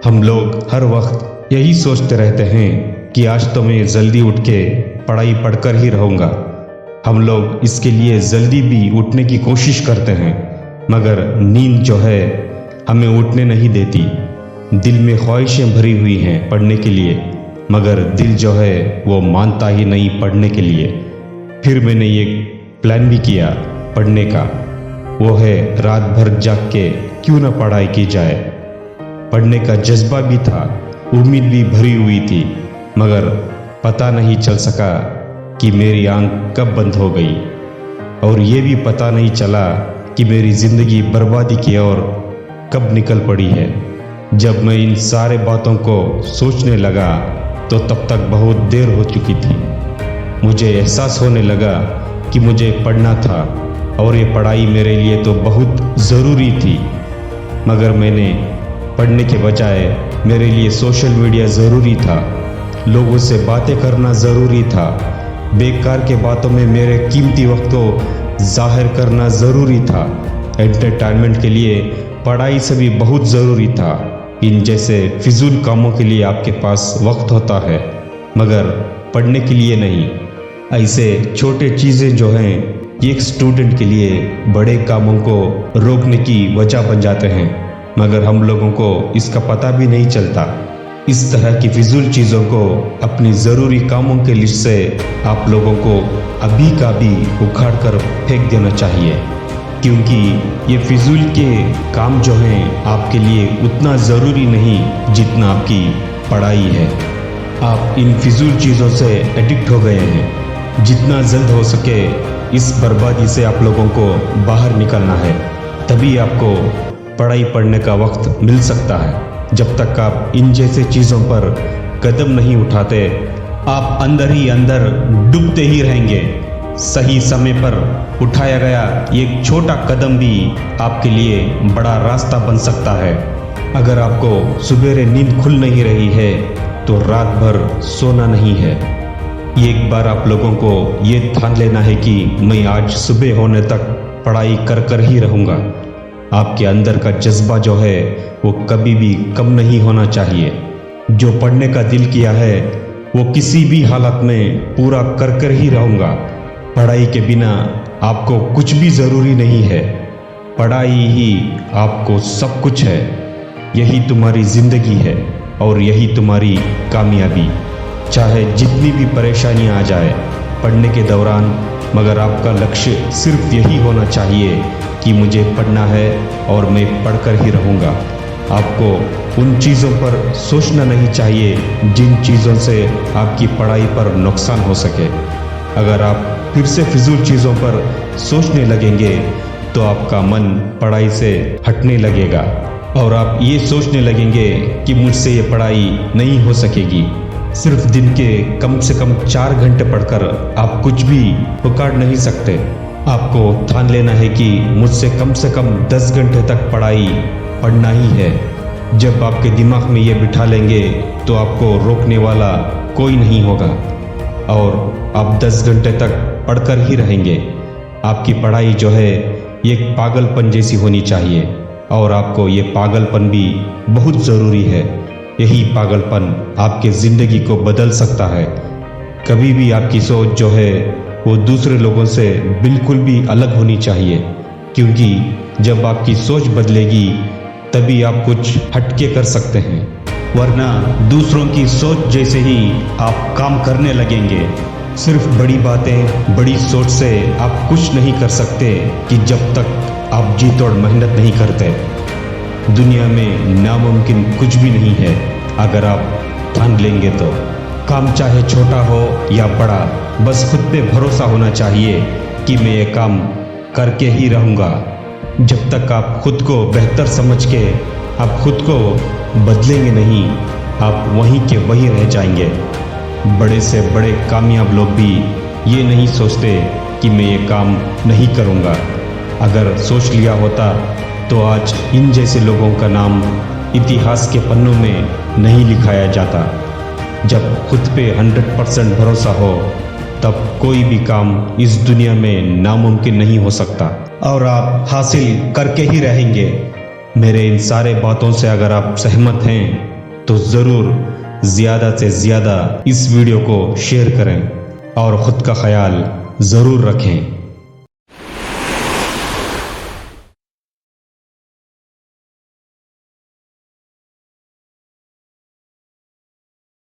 हम लोग हर वक्त यही सोचते रहते हैं कि आज तो मैं जल्दी उठ के पढ़ाई पढ़कर ही रहूँगा। हम लोग इसके लिए जल्दी भी उठने की कोशिश करते हैं, मगर नींद जो है हमें उठने नहीं देती। दिल में ख्वाहिशें भरी हुई हैं पढ़ने के लिए, मगर दिल जो है वो मानता ही नहीं पढ़ने के लिए। फिर मैंने एक प्लान भी किया पढ़ने का, वो है रात भर जाग के क्यों ना पढ़ाई की जाए। पढ़ने का जज्बा भी था, उम्मीद भी भरी हुई थी, मगर पता नहीं चल सका कि मेरी आंख कब बंद हो गई, और ये भी पता नहीं चला कि मेरी ज़िंदगी बर्बादी की ओर कब निकल पड़ी है। जब मैं इन सारे बातों को सोचने लगा तो तब तक बहुत देर हो चुकी थी। मुझे एहसास होने लगा कि मुझे पढ़ना था और ये पढ़ाई मेरे लिए तो बहुत ज़रूरी थी, मगर मैंने पढ़ने के बजाय मेरे लिए सोशल मीडिया ज़रूरी था, लोगों से बातें करना ज़रूरी था, बेकार के बातों में मेरे कीमती वक्त को जाहिर करना ज़रूरी था। एंटरटेनमेंट के लिए पढ़ाई से भी बहुत ज़रूरी था। इन जैसे फिजूल कामों के लिए आपके पास वक्त होता है, मगर पढ़ने के लिए नहीं। ऐसे छोटे चीज़ें जो हैं एक स्टूडेंट के लिए बड़े कामों को रोकने की वजह बन जाते हैं, मगर हम लोगों को इसका पता भी नहीं चलता। इस तरह की फिजूल चीज़ों को अपनी ज़रूरी कामों के लिस्ट से आप लोगों को अभी का भी उखाड़ कर फेंक देना चाहिए, क्योंकि ये फिजूल के काम जो हैं आपके लिए उतना ज़रूरी नहीं जितना आपकी पढ़ाई है। आप इन फिजूल चीज़ों से एडिक्ट हो गए हैं। जितना जल्द हो सके इस बर्बादी से आप लोगों को बाहर निकलना है, तभी आपको पढ़ाई पढ़ने का वक्त मिल सकता है। जब तक आप इन जैसे चीज़ों पर कदम नहीं उठाते, आप अंदर ही अंदर डूबते ही रहेंगे। सही समय पर उठाया गया एक छोटा कदम भी आपके लिए बड़ा रास्ता बन सकता है। अगर आपको सुबेरे नींद खुल नहीं रही है तो रात भर सोना नहीं है। एक बार आप लोगों को ये ठान लेना है कि मैं आज सुबह होने तक पढ़ाई कर कर ही रहूँगा। आपके अंदर का जज्बा जो है वो कभी भी कम नहीं होना चाहिए। जो पढ़ने का दिल किया है वो किसी भी हालत में पूरा कर कर ही रहूँगा। पढ़ाई के बिना आपको कुछ भी ज़रूरी नहीं है। पढ़ाई ही आपको सब कुछ है। यही तुम्हारी ज़िंदगी है और यही तुम्हारी कामयाबी। चाहे जितनी भी परेशानियां आ जाए पढ़ने के दौरान, मगर आपका लक्ष्य सिर्फ यही होना चाहिए कि मुझे पढ़ना है और मैं पढ़कर ही रहूँगा। आपको उन चीज़ों पर सोचना नहीं चाहिए जिन चीज़ों से आपकी पढ़ाई पर नुकसान हो सके। अगर आप फिर से फिजूल चीज़ों पर सोचने लगेंगे तो आपका मन पढ़ाई से हटने लगेगा और आप ये सोचने लगेंगे कि मुझसे ये पढ़ाई नहीं हो सकेगी। सिर्फ दिन के कम से कम 4 घंटे पढ़कर आप कुछ भी उखाड़ नहीं सकते। आपको ठान लेना है कि मुझसे कम से कम 10 घंटे तक पढ़ाई पढ़ना ही है। जब आपके दिमाग में ये बिठा लेंगे तो आपको रोकने वाला कोई नहीं होगा और आप 10 घंटे तक पढ़कर ही रहेंगे। आपकी पढ़ाई जो है एक पागलपन जैसी होनी चाहिए और आपको ये पागलपन भी बहुत ज़रूरी है। यही पागलपन आपके ज़िंदगी को बदल सकता है। कभी भी आपकी सोच जो है वो दूसरे लोगों से बिल्कुल भी अलग होनी चाहिए, क्योंकि जब आपकी सोच बदलेगी तभी आप कुछ हटके कर सकते हैं, वरना दूसरों की सोच जैसे ही आप काम करने लगेंगे। सिर्फ बड़ी बातें, बड़ी सोच से आप कुछ नहीं कर सकते कि जब तक आप जी तोड़ मेहनत नहीं करते। दुनिया में नामुमकिन कुछ भी नहीं है अगर आप ठान लेंगे तो। काम चाहे छोटा हो या बड़ा, बस खुद पे भरोसा होना चाहिए कि मैं ये काम करके ही रहूँगा। जब तक आप खुद को बेहतर समझ के आप खुद को बदलेंगे नहीं, आप वहीं के वहीं रह जाएंगे। बड़े से बड़े कामयाब लोग भी ये नहीं सोचते कि मैं ये काम नहीं करूँगा। अगर सोच लिया होता तो आज इन जैसे लोगों का नाम इतिहास के पन्नों में नहीं लिखाया जाता। जब खुद पे 100% भरोसा हो तब कोई भी काम इस दुनिया में नामुमकिन नहीं हो सकता और आप हासिल करके ही रहेंगे। मेरे इन सारे बातों से अगर आप सहमत हैं तो ज़रूर ज़्यादा से ज़्यादा इस वीडियो को शेयर करें और ख़ुद का ख्याल ज़रूर रखें।